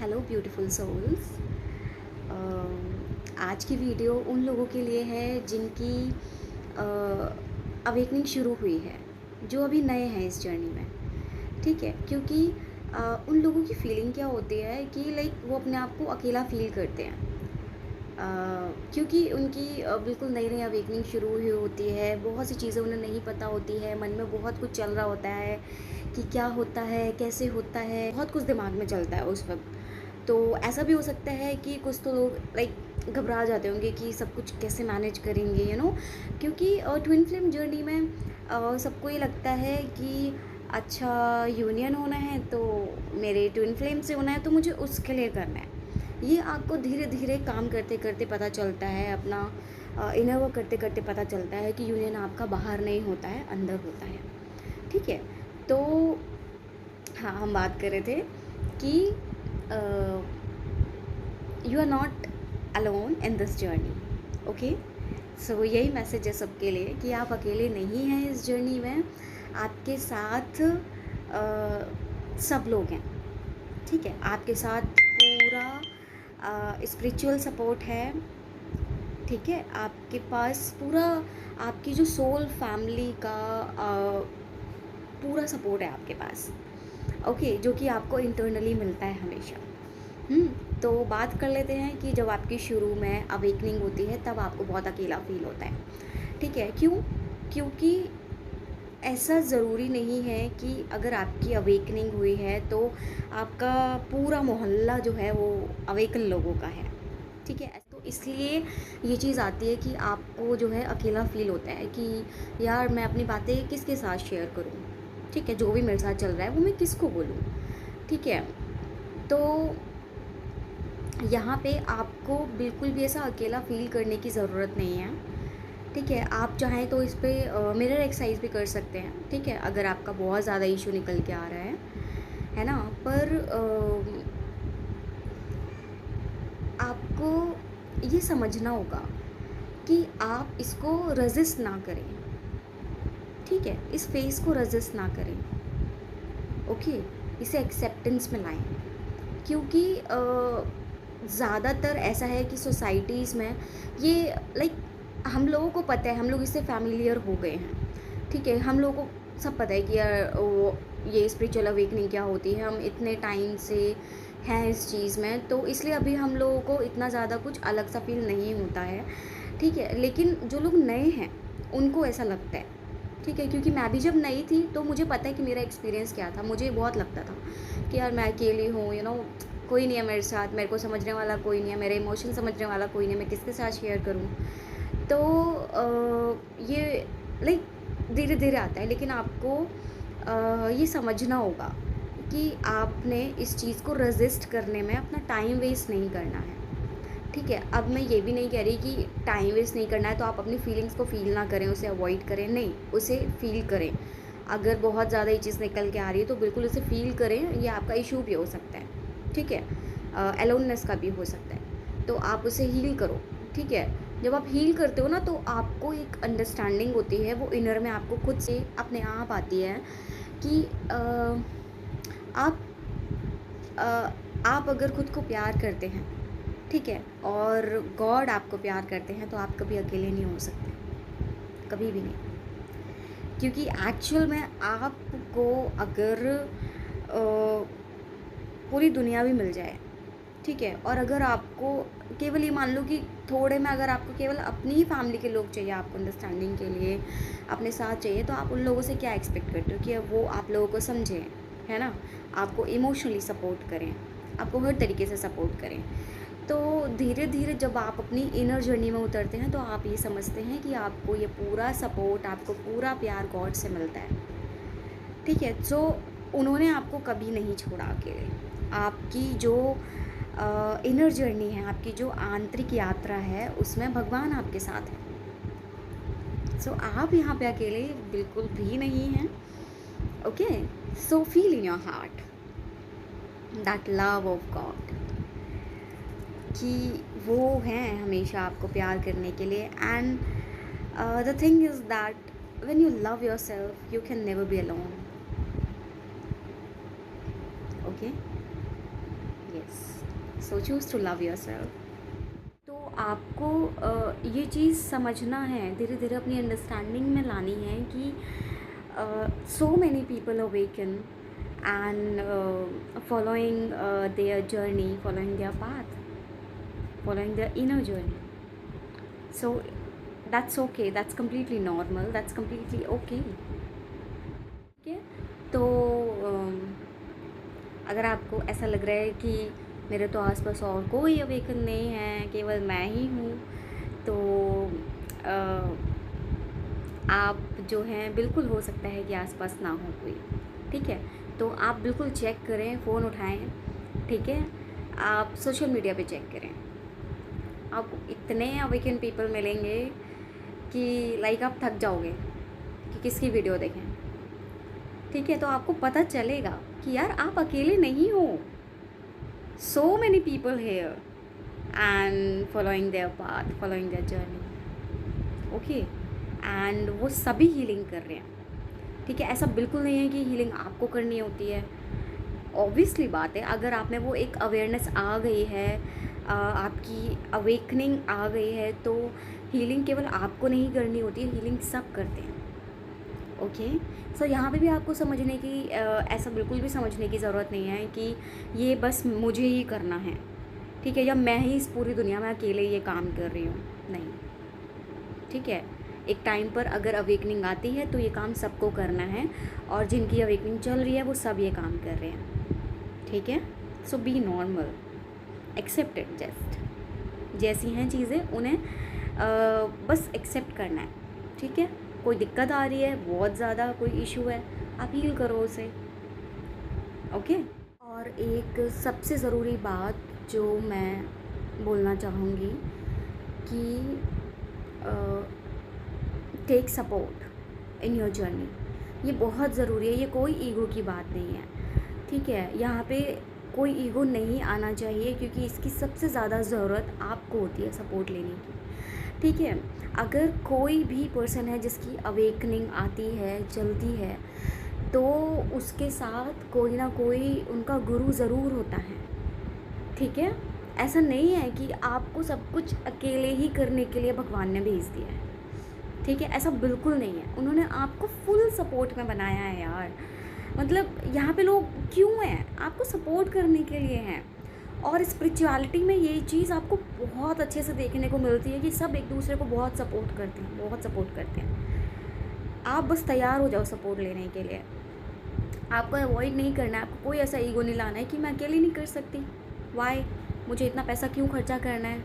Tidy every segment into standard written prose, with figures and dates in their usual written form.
Hello beautiful souls. आज की video उन लोगों के लिए है जिनकी अवेकनिंग शुरू हुई है, जो अभी नए हैं इस जर्नी में। ठीक है, क्योंकि उन लोगों की फीलिंग क्या होती है कि लाइक वो अपने आप को अकेला फील करते हैं। क्योंकि उनकी बिल्कुल नई नई अवेकनिंग शुरू हुई होती है, बहुत सी चीज़ें उन्हें नहीं पता होती है, मन में बहुत कुछ चल रहा होता है कि क्या होता है, कैसे होता है, बहुत कुछ दिमाग में चलता है उस वक्त। तो ऐसा भी हो सकता है कि कुछ तो लोग लाइक घबरा जाते होंगे कि सब कुछ कैसे मैनेज करेंगे, क्योंकि ट्विन फ्लेम जर्नी में सबको ये लगता है कि अच्छा यूनियन होना है तो मेरे ट्विन फ्लेम से होना है, तो मुझे उसके लिए करना है। ये आपको धीरे धीरे काम करते करते पता चलता है, अपना इनर वर्क करते करते पता चलता है कि यूनियन आपका बाहर नहीं होता है, अंदर होता है। ठीक है, तो हाँ, हम बात कर रहे थे कि you are not alone in this journey. Okay, so यही मैसेज है सबके लिए कि आप अकेले नहीं हैं इस जर्नी में, आपके साथ सब लोग हैं। ठीक है, आपके साथ पूरा स्पिरिचुअल सपोर्ट है। ठीक है, आपके पास पूरा आपकी जो सोल फैमिली का पूरा सपोर्ट है आपके पास। ओके, जो कि आपको इंटरनली मिलता है हमेशा। तो बात कर लेते हैं कि जब आपकी शुरू में अवेकनिंग होती है तब आपको बहुत अकेला फील होता है। ठीक है, क्यों? क्योंकि ऐसा ज़रूरी नहीं है कि अगर आपकी अवेकनिंग हुई है तो आपका पूरा मोहल्ला जो है वो अवेकन लोगों का है। ठीक है, तो इसलिए ये चीज़ आती है कि आपको जो है अकेला फील होता है कि यार मैं अपनी बातें किसके साथ शेयर करूँ। ठीक है, जो भी मेरे साथ चल रहा है वो मैं किसको बोलूँ। ठीक है, तो यहाँ पे आपको बिल्कुल भी ऐसा अकेला फ़ील करने की ज़रूरत नहीं है। ठीक है, आप चाहें तो इस पर मिरर एक्सरसाइज भी कर सकते हैं। ठीक है, अगर आपका बहुत ज़्यादा इशू निकल के आ रहा है ना, पर आपको ये समझना होगा कि आप इसको रेजिस्ट ना करें। ठीक है, इस फेस को रेजिस्ट ना करें। ओके, इसे एक्सेप्टेंस में लाएं, क्योंकि ज़्यादातर ऐसा है कि सोसाइटीज़ में ये लाइक हम लोगों को पता है, हम लोग इससे फैमिलियर हो गए हैं। ठीक है, हम लोगों को सब पता है कि यार वो ये स्पिरिचुअल अवेकनिंग क्या होती है, हम इतने टाइम से हैं इस चीज़ में, तो इसलिए अभी हम लोगों को इतना ज़्यादा कुछ अलग सा फील नहीं होता है। ठीक है, लेकिन जो लोग नए हैं उनको ऐसा लगता है। ठीक है, क्योंकि मैं भी जब नई थी तो मुझे पता है कि मेरा एक्सपीरियंस क्या था। मुझे बहुत लगता था कि यार मैं अकेली हूँ, कोई नहीं है मेरे साथ, मेरे को समझने वाला कोई नहीं है, मेरे इमोशन समझने वाला कोई नहीं है, मैं किसके साथ शेयर करूँ। तो ये लाइक धीरे धीरे आता है, लेकिन आपको ये समझना होगा कि आपने इस चीज़ को रेजिस्ट करने में अपना टाइम वेस्ट नहीं करना है। ठीक है, अब मैं ये भी नहीं कह रही कि टाइम वेस्ट नहीं करना है तो आप अपनी फीलिंग्स को फ़ील ना करें, उसे अवॉइड करें, नहीं, उसे फ़ील करें। अगर बहुत ज़्यादा ये चीज़ निकल के आ रही है तो बिल्कुल उसे फ़ील करें, ये आपका इशू भी हो सकता है। ठीक है, एलोननेस का भी हो सकता है, तो आप उसे हील करो। ठीक है, जब आप हील करते हो ना तो आपको एक अंडरस्टैंडिंग होती है, वो इनर में आपको खुद से अपने आप आती है कि आप आप अगर खुद को प्यार करते हैं, ठीक है, और गॉड आपको प्यार करते हैं, तो आप कभी अकेले नहीं हो सकते, कभी भी नहीं। क्योंकि एक्चुअल में आपको अगर पूरी दुनिया भी मिल जाए, ठीक है, और अगर आपको केवल ये मान लो कि थोड़े में अगर आपको केवल अपनी ही फैमिली के लोग चाहिए आपको अंडरस्टैंडिंग के लिए, अपने साथ चाहिए, तो आप उन लोगों से क्या एक्सपेक्ट करते हो कि वो आप लोगों को समझें, है ना, आपको इमोशनली सपोर्ट करें, आपको हर तरीके से सपोर्ट करें। तो धीरे धीरे जब आप अपनी इनर जर्नी में उतरते हैं तो आप ये समझते हैं कि आपको ये पूरा सपोर्ट, आपको पूरा प्यार गॉड से मिलता है। ठीक है, सो उन्होंने आपको कभी नहीं छोड़ा अकेले। आपकी जो इनर जर्नी है, आपकी जो आंतरिक यात्रा है, उसमें भगवान आपके साथ है। सो आप यहाँ पे अकेले बिल्कुल भी नहीं हैं। Okay, so feel in your heart that love of God, कि वो हैं हमेशा आपको प्यार करने के लिए। And the thing is that when you love yourself you can never be alone. Okay, yes, so choose to love yourself. तो आपको ये चीज़ समझना है, धीरे धीरे अपनी अंडरस्टैंडिंग में लानी है कि so many people awaken and following their journey, following their path, following their inner journey. So that's okay, that's completely normal, that's completely okay. ठीक है, तो अगर आपको ऐसा लग रहा है कि मेरे तो आसपास और कोई अवेकन नहीं है, केवल मैं ही हूँ, तो आप जो हैं बिल्कुल हो सकता है कि आसपास ना हो कोई। ठीक है, तो आप बिल्कुल चेक करें, फ़ोन उठाएं। ठीक है, आप सोशल मीडिया पे चेक करें, आपको इतने अवेकन पीपल मिलेंगे कि लाइक आप थक जाओगे कि किसकी वीडियो देखें। ठीक है, तो आपको पता चलेगा कि यार आप अकेले नहीं हो। So many people here and following their path, following their journey, okay, and वो सभी हीलिंग कर रहे हैं। ठीक है, ऐसा बिल्कुल नहीं है कि हीलिंग आपको करनी होती है। ऑब्वियसली बात है, अगर आप में वो एक अवेयरनेस आ गई है, आपकी अवेकनिंग आ गई है, तो हीलिंग केवल आपको नहीं करनी होती है, हीलिंग सब करते हैं। ओके, सो यहाँ पे भी आपको समझने की ऐसा बिल्कुल भी समझने की ज़रूरत नहीं है कि ये बस मुझे ही करना है। ठीक है, या मैं ही इस पूरी दुनिया में अकेले ये काम कर रही हूँ, नहीं। ठीक है, एक टाइम पर अगर अवेकनिंग आती है तो ये काम सबको करना है, और जिनकी अवेकनिंग चल रही है वो सब ये काम कर रहे हैं। ठीक है, so be normal, accept it, just जैसी हैं चीज़ें उन्हें बस एक्सेप्ट करना है। ठीक है, कोई दिक्कत आ रही है, बहुत ज़्यादा कोई इशू है, आप हील करो उसे। ओके, और एक सबसे ज़रूरी बात जो मैं बोलना चाहूँगी कि take support in your journey, ये बहुत ज़रूरी है। ये कोई ईगो की बात नहीं है। ठीक है, यहाँ पे कोई ईगो नहीं आना चाहिए, क्योंकि इसकी सबसे ज़्यादा ज़रूरत आपको होती है सपोर्ट लेने की। ठीक है, अगर कोई भी पर्सन है जिसकी अवेकनिंग आती है, चलती है, तो उसके साथ कोई ना कोई उनका गुरु ज़रूर होता है। ठीक है, ऐसा नहीं है कि आपको सब कुछ अकेले ही करने के लिए भगवान ने भेज दिया है। ठीक है, ऐसा बिल्कुल नहीं है, उन्होंने आपको फुल सपोर्ट में बनाया है यार। मतलब यहाँ पे लोग क्यों हैं? आपको सपोर्ट करने के लिए हैं। और स्पिरिचुअलिटी में ये चीज़ आपको बहुत अच्छे से देखने को मिलती है कि सब एक दूसरे को बहुत सपोर्ट करते हैं, बहुत सपोर्ट करते हैं। आप बस तैयार हो जाओ सपोर्ट लेने के लिए। आपको अवॉइड नहीं करना है, आपको कोई ऐसा ईगो नहीं लाना है कि मैं अकेली नहीं कर सकती, वाई, मुझे इतना पैसा क्यों खर्चा करना है।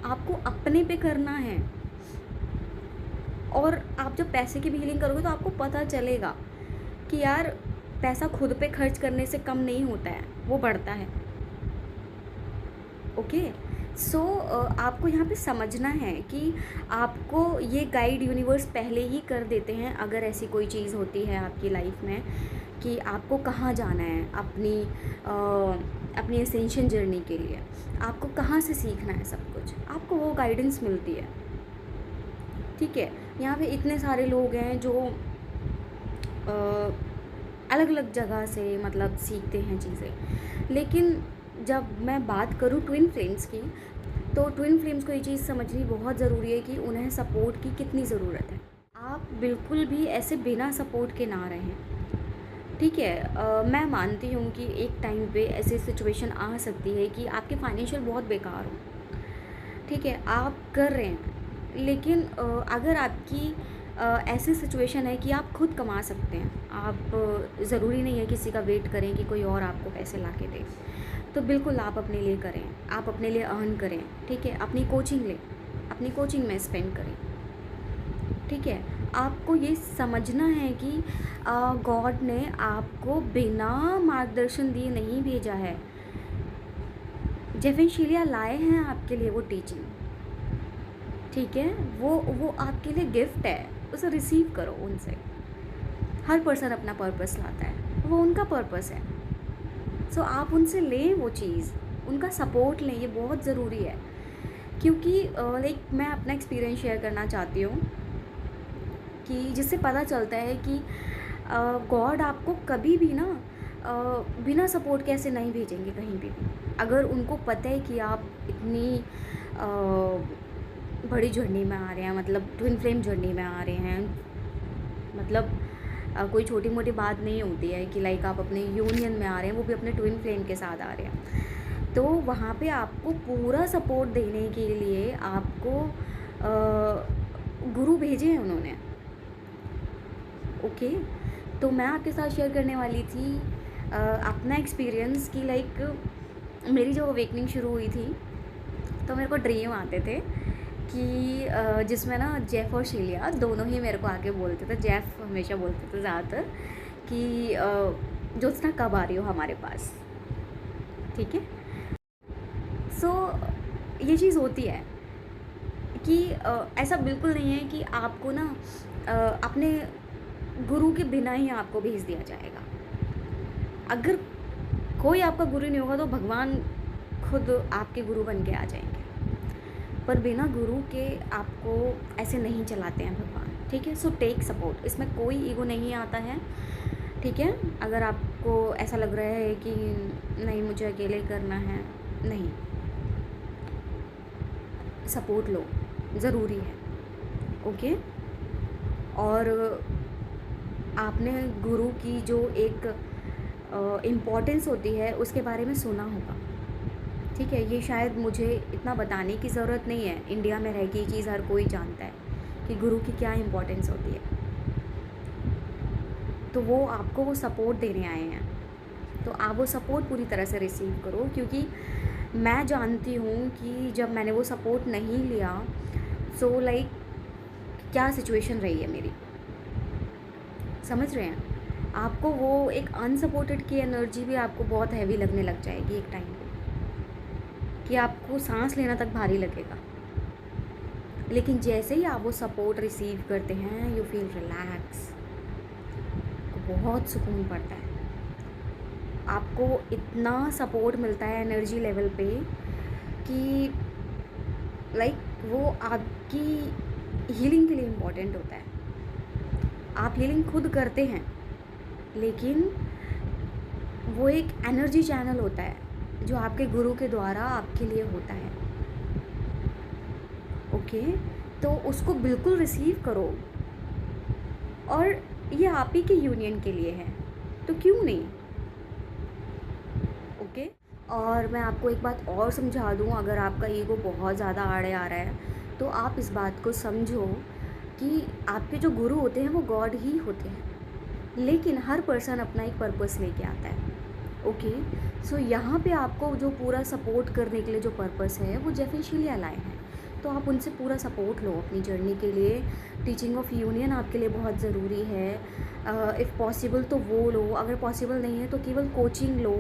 आपको अपने पे करना है, और आप जब पैसे की भी हीलिंग करोगे तो आपको पता चलेगा कि यार पैसा खुद पे खर्च करने से कम नहीं होता है, वो बढ़ता है। ओके, सो आपको यहाँ पे समझना है कि आपको ये गाइड यूनिवर्स पहले ही कर देते हैं, अगर ऐसी कोई चीज़ होती है आपकी लाइफ में कि आपको कहाँ जाना है अपनी एसेंशियल जर्नी के लिए, आपको कहाँ से सीखना है सब कुछ, आपको वो गाइडेंस मिलती है। ठीक है, यहाँ पे इतने सारे लोग हैं जो अलग अलग जगह से मतलब सीखते हैं चीज़ें, लेकिन जब मैं बात करूँ ट्विन फ्लेम्स की, तो ट्विन फ्लेम्स को ये चीज़ समझनी बहुत ज़रूरी है कि उन्हें सपोर्ट की कितनी ज़रूरत है। आप बिल्कुल भी ऐसे बिना सपोर्ट के ना रहें। ठीक है, मैं मानती हूँ कि एक टाइम पे ऐसी सिचुएशन आ सकती है कि आपके फाइनेंशियल बहुत बेकार हो। ठीक है, आप कर रहे हैं, लेकिन अगर आपकी ऐसी सिचुएशन है कि आप खुद कमा सकते हैं, आप ज़रूरी नहीं है किसी का वेट करें कि कोई और आपको पैसे ला के दे, तो बिल्कुल आप अपने लिए करें, आप अपने लिए अर्न करें। ठीक है, अपनी कोचिंग लें, अपनी कोचिंग में स्पेंड करें। ठीक है, आपको ये समझना है कि गॉड ने आपको बिना मार्गदर्शन दिए नहीं भेजा है। जेफिनशिलिया लाए हैं आपके लिए वो टीचिंग। ठीक है, वो आपके लिए गिफ्ट है, उसे रिसीव करो उनसे। हर पर्सन अपना पर्पस लाता है, वो उनका पर्पस है। सो आप उनसे लें वो चीज़, उनका सपोर्ट लें, ये बहुत ज़रूरी है। क्योंकि लाइक मैं अपना एक्सपीरियंस शेयर करना चाहती हूँ कि जिससे पता चलता है कि गॉड आपको कभी भी ना बिना सपोर्ट के ऐसे नहीं भेजेंगे कहीं पे भी। अगर उनको पता है कि आप इतनी बड़ी जर्नी में आ रहे हैं, मतलब ट्विन फ्लेम जर्नी में आ रहे हैं, मतलब कोई छोटी मोटी बात नहीं होती है कि लाइक आप अपने यूनियन में आ रहे हैं, वो भी अपने ट्विन फ्लेम के साथ आ रहे हैं, तो वहाँ पे आपको पूरा सपोर्ट देने के लिए आपको गुरु भेजे हैं उन्होंने। ओके, तो मैं आपके साथ शेयर करने वाली थी अपना एक्सपीरियंस कि लाइक मेरी जब अवेकनिंग शुरू हुई थी तो मेरे को ड्रीम आते थे कि जिसमें ना जेफ और शीलिया दोनों ही मेरे को आके बोलते थे। जेफ हमेशा बोलते थे ज़्यादातर कि ज्योत्सना कब आ रही हो हमारे पास, ठीक है। सो ये चीज़ होती है कि ऐसा बिल्कुल नहीं है कि आपको ना अपने गुरु के बिना ही आपको भेज दिया जाएगा। अगर कोई आपका गुरु नहीं होगा तो भगवान खुद आपके गुरु बन के आ जाएंगे, पर बिना गुरु के आपको ऐसे नहीं चलाते हैं भगवान, ठीक है। सो टेक सपोर्ट, इसमें कोई ईगो नहीं आता है, ठीक है। अगर आपको ऐसा लग रहा है कि नहीं मुझे अकेले करना है, नहीं, सपोर्ट लो, ज़रूरी है, ओके। और आपने गुरु की जो एक इम्पोर्टेंस होती है उसके बारे में सुना होगा, ठीक है। ये शायद मुझे इतना बताने की ज़रूरत नहीं है, इंडिया में रह के ये चीज़ हर कोई जानता है कि गुरु की क्या इम्पोर्टेंस होती है। तो वो आपको वो सपोर्ट देने आए हैं, तो आप वो सपोर्ट पूरी तरह से रिसीव करो, क्योंकि मैं जानती हूँ कि जब मैंने वो सपोर्ट नहीं लिया, सो लाइक क्या सिचुएशन रही है मेरी, समझ रहे हैं। आपको वो एक अनसपोर्टेड की एनर्जी भी आपको बहुत हैवी लगने लग जाएगी एक टाइम पे, कि आपको सांस लेना तक भारी लगेगा। लेकिन जैसे ही आप वो सपोर्ट रिसीव करते हैं, यू फील रिलैक्स, बहुत सुकून पड़ता है, आपको इतना सपोर्ट मिलता है एनर्जी लेवल पे कि लाइक वो आपकी हीलिंग के लिए इम्पोर्टेंट होता है। आप हीलिंग खुद करते हैं, लेकिन वो एक एनर्जी चैनल होता है जो आपके गुरु के द्वारा आपके लिए होता है, ओके। तो उसको बिल्कुल रिसीव करो, और ये आप ही के यूनियन के लिए है, तो क्यों नहीं, ओके। और मैं आपको एक बात और समझा दूँ, अगर आपका ईगो बहुत ज़्यादा आड़े आ रहा है तो आप इस बात को समझो कि आपके जो गुरु होते हैं वो गॉड ही होते हैं, लेकिन हर पर्सन अपना एक पर्पस लेके आता है, ओके। सो यहाँ पे आपको जो पूरा सपोर्ट करने के लिए जो पर्पस है वो जेफ एंड शीलिया लाए हैं, तो आप उनसे पूरा सपोर्ट लो अपनी जर्नी के लिए। टीचिंग ऑफ यूनियन आपके लिए बहुत ज़रूरी है, इफ़ पॉसिबल तो वो लो, अगर पॉसिबल नहीं है तो केवल कोचिंग लो,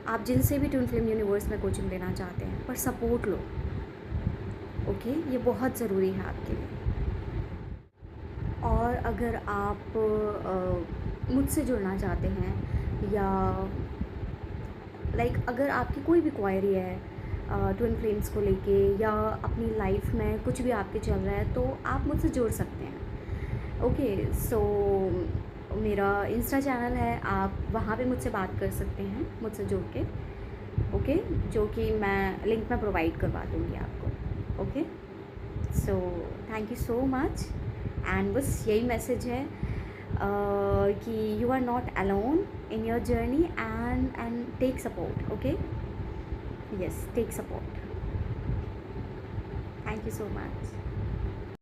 आप जिनसे भी ट्विन फ्लेम यूनिवर्स में कोचिंग लेना चाहते हैं, पर सपोर्ट लो, ओके। ये बहुत ज़रूरी है आपके लिए। और अगर आप मुझसे जुड़ना चाहते हैं, या लाइक अगर आपकी कोई भी क्वायरी है ट्विन फ्लेम्स को लेके, या अपनी लाइफ में कुछ भी आपके चल रहा है, तो आप मुझसे जुड़ सकते हैं, ओके। सो मेरा इंस्टा चैनल है, आप वहाँ पे मुझसे बात कर सकते हैं मुझसे जुड़ के, ओके, जो कि मैं लिंक में प्रोवाइड करवा दूँगी आपको, okay. So thank you so much, and बस यही मैसेज है कि you are not alone in your journey, and take support, okay. Yes, take support. Thank you so much.